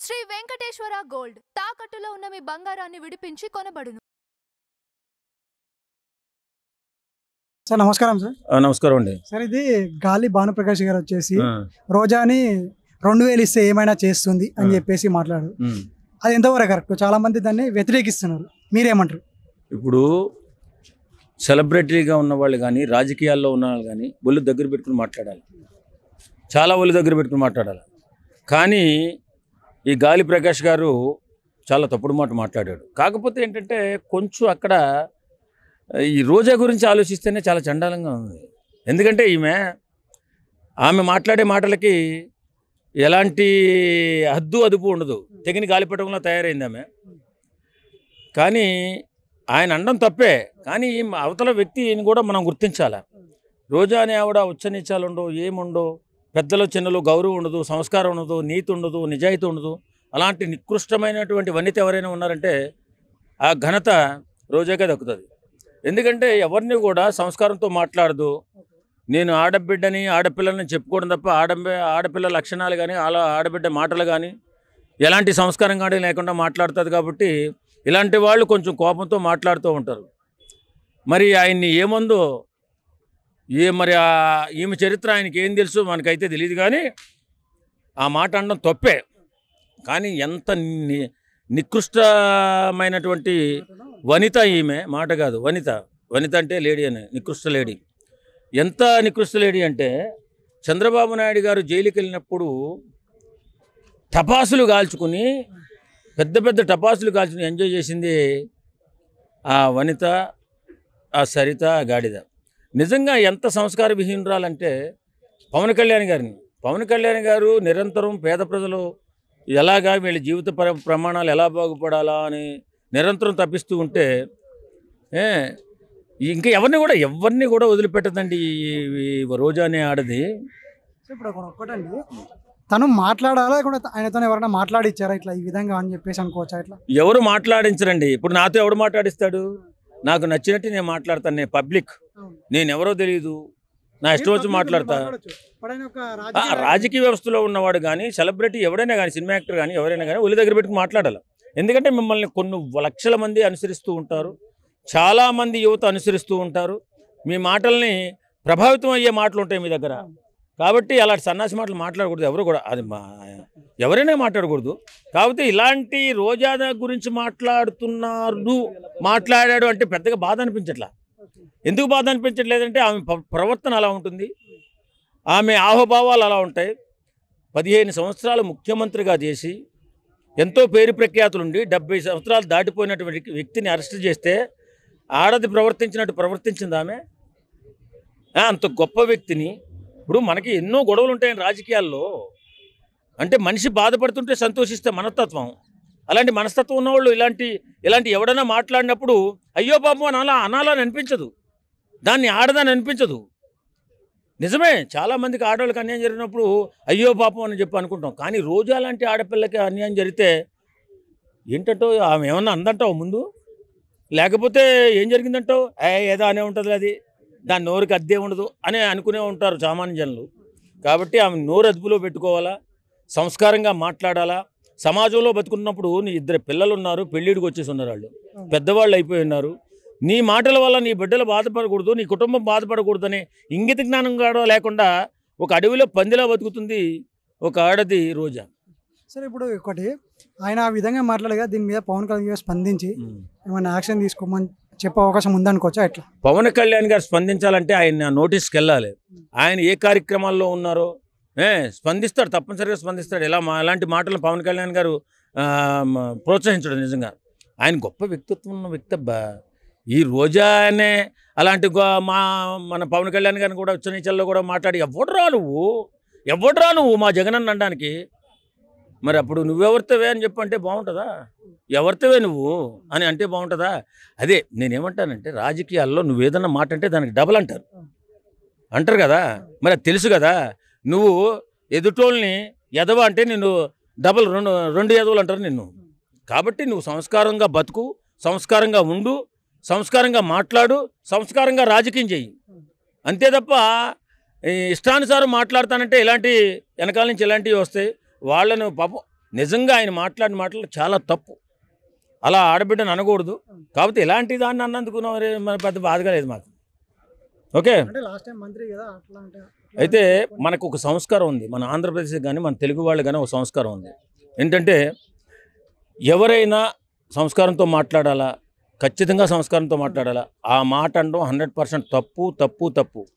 Shri Venkateswara gold తాకట్టులో ఉన్న మీ బంగారాన్ని విడిపించి కొనబడును. సార్ నమస్కారం సార్. నమస్కారం అండి. సార్ ఇది గాలి భానుప్రకాష్ గారు వచ్చేసి రోజాని 2000 ఇస్తే ఏమైనా చేస్తుంది అని చెప్పేసి మాట్లాడు. అది ఎంతవరకు కరెక్ట్? చాలా మంది దాన్ని వ్యతిరేకిస్తున్నారు, మీరేమంటారు? ఇప్పుడు సెలబ్రిటీగా ఉన్న వాళ్ళు కానీ రాజకీయాల్లో ఉన్న వాళ్ళు కానీ ఒళ్ళు దగ్గర పెట్టుకుని మాట్లాడాలి, చాలా ఒళ్ళు దగ్గర పెట్టుకుని మాట్లాడాలి. కానీ ఈ గాలి ప్రకాష్ గారు చాలా తప్పుడు మాట మాట్లాడాడు. కాకపోతే ఏంటంటే కొంచెం అక్కడ ఈ రోజా గురించి ఆలోచిస్తేనే చాలా చండాలంగా ఉంది. ఎందుకంటే ఆమె మాట్లాడే మాటలకి ఎలాంటి హద్దు అదుపు ఉండదు, తెగిన గాలిపటంలో తయారైంది ఆమె. కానీ ఆయన అనడం తప్పే, కానీ అవతల వ్యక్తిని కూడా మనం గుర్తించాలి. రోజా అనే ఆవిడ ఉచ్చనీచాలు ఉండవు, ఏముండవు, పెద్దలు చిన్నలు గౌరవం ఉండదు, సంస్కారం ఉండదు, నీతి ఉండదు, నిజాయితీ ఉండదు. అలాంటి నికృష్టమైనటువంటి వనిత ఎవరైనా ఉన్నారంటే ఆ ఘనత రోజాకే దక్కుతుంది. ఎందుకంటే ఎవరిని కూడా సంస్కారంతో మాట్లాడదు. నేను ఆడబిడ్డని ఆడపిల్లల్ని చెప్పుకోవడం తప్ప ఆడపిల్ల లక్షణాలు కానీ ఆడబిడ్డ మాటలు కానీ ఎలాంటి సంస్కారం కానీ లేకుండా మాట్లాడుతుంది. కాబట్టి ఇలాంటి వాళ్ళు కొంచెం కోపంతో మాట్లాడుతూ ఉంటారు. మరి ఆయన్ని ఏముందో మరి ఈమె చరిత్ర ఆయనకి ఏం తెలుసు మనకైతే తెలియదు. కానీ ఆ మాట అనడం తప్పే. కానీ ఎంత నికృష్టమైనటువంటి వనిత ఈమె, మాట కాదు వనిత అంటే లేడీ అని, నికృష్ట లేడీ. ఎంత నికృష్ట లేడీ అంటే చంద్రబాబు నాయుడు గారు జైలుకి వెళ్ళినప్పుడు టపాసులు కాల్చుకుని పెద్ద టపాసులు కాల్చుకుని ఎంజాయ్ చేసింది ఆ వనిత, ఆ సరిత, ఆ గాడిద. నిజంగా ఎంత సంస్కార విహీనురాలంటే పవన్ కళ్యాణ్ గారు నిరంతరం పేద ప్రజలు ఎలాగా వీళ్ళ జీవిత ప్రమాణాలు ఎలా బాగుపడాలా అని నిరంతరం తప్పిస్తూ ఉంటే ఇంకా ఎవరిని కూడా వదిలిపెట్టదండి ఈ రోజా అనే ఆడది. ఇప్పుడు ఒకటండి, తను మాట్లాడాలా కూడా ఆయనతో ఎవరైనా మాట్లాడిచ్చారా ఇట్లా ఈ విధంగా అని చెప్పేసి అనుకోవచ్చా? ఇట్లా ఎవరు మాట్లాడించరండి. ఇప్పుడు నాతో ఎవడు మాట్లాడిస్తాడు? నాకు నచ్చినట్టు నేను మాట్లాడతాను. నేను పబ్లిక్, నేను ఎవరో తెలియదు, నా ఇష్టం వచ్చి మాట్లాడతా. రాజకీయ వ్యవస్థలో ఉన్నవాడు కానీ సెలబ్రిటీ ఎవరైనా కానీ సినిమా యాక్టర్ కానీ ఎవరైనా కానీ ఒళ్ళు దగ్గర పెట్టుకుని మాట్లాడాలి. ఎందుకంటే మిమ్మల్ని కొన్ని లక్షల మంది అనుసరిస్తూ ఉంటారు, చాలామంది యువత అనుసరిస్తూ ఉంటారు. మీ మాటల్ని ప్రభావితం అయ్యే మాటలు ఉంటాయి మీ దగ్గర. కాబట్టి అలాంటి సన్నాసి మాటలు మాట్లాడకూడదు ఎవరు కూడా, అది ఎవరైనా మాట్లాడకూడదు. కాకపోతే ఇలాంటి రోజా గురించి మాట్లాడాడు అంటే పెద్దగా బాధ అనిపించట్లా. ఎందుకు బాధ అనిపించట్లేదంటే ఆమె ప్రవర్తన అలా ఉంటుంది, ఆమె ఆహోభావాలు అలా ఉంటాయి. 15 సంవత్సరాలు ముఖ్యమంత్రిగా చేసి ఎంతో పేరు ప్రఖ్యాతులుండి 70 సంవత్సరాలు దాటిపోయినటువంటి వ్యక్తిని అరెస్ట్ చేస్తే ఆడది ప్రవర్తించినట్టు ప్రవర్తించింది ఆమె. అంత గొప్ప వ్యక్తిని. ఇప్పుడు మనకి ఎన్నో గొడవలు ఉంటాయని రాజకీయాల్లో, అంటే మనిషి బాధపడుతుంటే సంతోషిస్తే మనస్తత్వం. అలాంటి మనస్తత్వం ఉన్నవాళ్ళు ఇలాంటి ఎవడైనా మాట్లాడినప్పుడు అయ్యో పాపం అనాలని అనిపించదు, దాన్ని ఆడదని అనిపించదు. నిజమే, చాలామందికి ఆడవాళ్ళకి అన్యాయం జరిగినప్పుడు అయ్యో పాపం అని చెప్పి అనుకుంటాం. కానీ రోజా లాంటి ఆడపిల్లకి అన్యాయం జరిగితే ఏంటంటో ఆమె ఏమన్నా అందంటావు ముందు, లేకపోతే ఏం జరిగిందంటావు ఏదో అనే ఉంటుంది, అది దాని నోరుకి అద్దే ఉండదు అని అనుకునే ఉంటారు సామాన్య జనులు. కాబట్టి ఆమె నోరు అదుపులో పెట్టుకోవాలా, సంస్కారంగా మాట్లాడాలా. సమాజంలో బతుకున్నప్పుడు నీ 2 పిల్లలు ఉన్నారు, పెళ్ళిడికి వచ్చేసి ఉన్నారు, వాళ్ళు పెద్దవాళ్ళు అయిపోయి ఉన్నారు. నీ మాటల వల్ల నీ బిడ్డలు బాధపడకూడదు, నీ కుటుంబం బాధపడకూడదని ఇంగిత జ్ఞానం కూడా లేకుండా ఒక అడవిలో పందిలా బతుకుతుంది ఒక ఆడది రోజా. సరే, ఇప్పుడు ఒకటి ఆయన ఆ విధంగా మాట్లాడగా దీని మీద పవన్ కళ్యాణ్ గారు స్పందించి ఏమైనా యాక్షన్ తీసుకోమని చెప్పే అవకాశం ఉందనుకోవచ్చా? ఎట్లా పవన్ కళ్యాణ్ గారు స్పందించాలంటే ఆయన నోటీస్కి వెళ్ళాలి. ఆయన ఏ కార్యక్రమాల్లో ఉన్నారో స్పందిస్తాడు, తప్పనిసరిగా స్పందిస్తాడు. అలాంటి మాటలు పవన్ కళ్యాణ్ గారు ప్రోత్సహించడం నిజంగా ఆయన గొప్ప వ్యక్తిత్వం ఉన్న వ్యక్తి. ఈ రోజానే అలాంటి మన పవన్ కళ్యాణ్ గారిని కూడా ఉచ్చనీచల్లో కూడా మాట్లాడి ఎవడరా నువ్వు మా జగనన్న అనడానికి, మరి అప్పుడు నువ్వెవరితోవే అని చెప్పంటే బాగుంటుందా? ఎవరితోవే నువ్వు అని అంటే బాగుంటుందా? అదే నేనేమంటానంటే రాజకీయాల్లో నువ్వేదన్నా మాట అంటే దానికి డబల్ అంటారు కదా, మరి అది తెలుసు కదా. నువ్వు ఎదుటోళ్ళని ఎదవ అంటే నిన్ను డబల్ రెండు ఎదవలు అంటారు నిన్ను. కాబట్టి నువ్వు సంస్కారంగా బతుకు, సంస్కారంగా ఉండు, సంస్కారంగా మాట్లాడు, సంస్కారంగా రాజకీయం చెయ్యి. అంతే తప్ప ఇష్టానుసారం మాట్లాడతానంటే ఇలాంటి వెనకాల నుంచి ఇలాంటివి వస్తాయి. వాళ్ళను పాపం నిజంగా ఆయన మాట్లాడిన మాటలు చాలా తప్పు. అలా ఆడబిడ్డను అనకూడదు. కాబట్టి ఇలాంటి దాన్ని అన్నందుకు మన పెద్ద బాధగా లేదు మాకు. ఓకే. అంటే లాస్ట్ టైం మంత్రి కదా అట్లా అంటే అయితే మనకు ఒక సంస్కారం ఉంది, మన ఆంధ్రప్రదేశ్ కానీ మన తెలుగు వాళ్ళు కానీ ఒక సంస్కారం ఉంది. ఏంటంటే ఎవరైనా సంస్కారంతో మాట్లాడాలా, ఖచ్చితంగా సంస్కారంతో మాట్లాడాలా. ఆ మాట అనడం 100% తప్పు తప్పు తప్పు.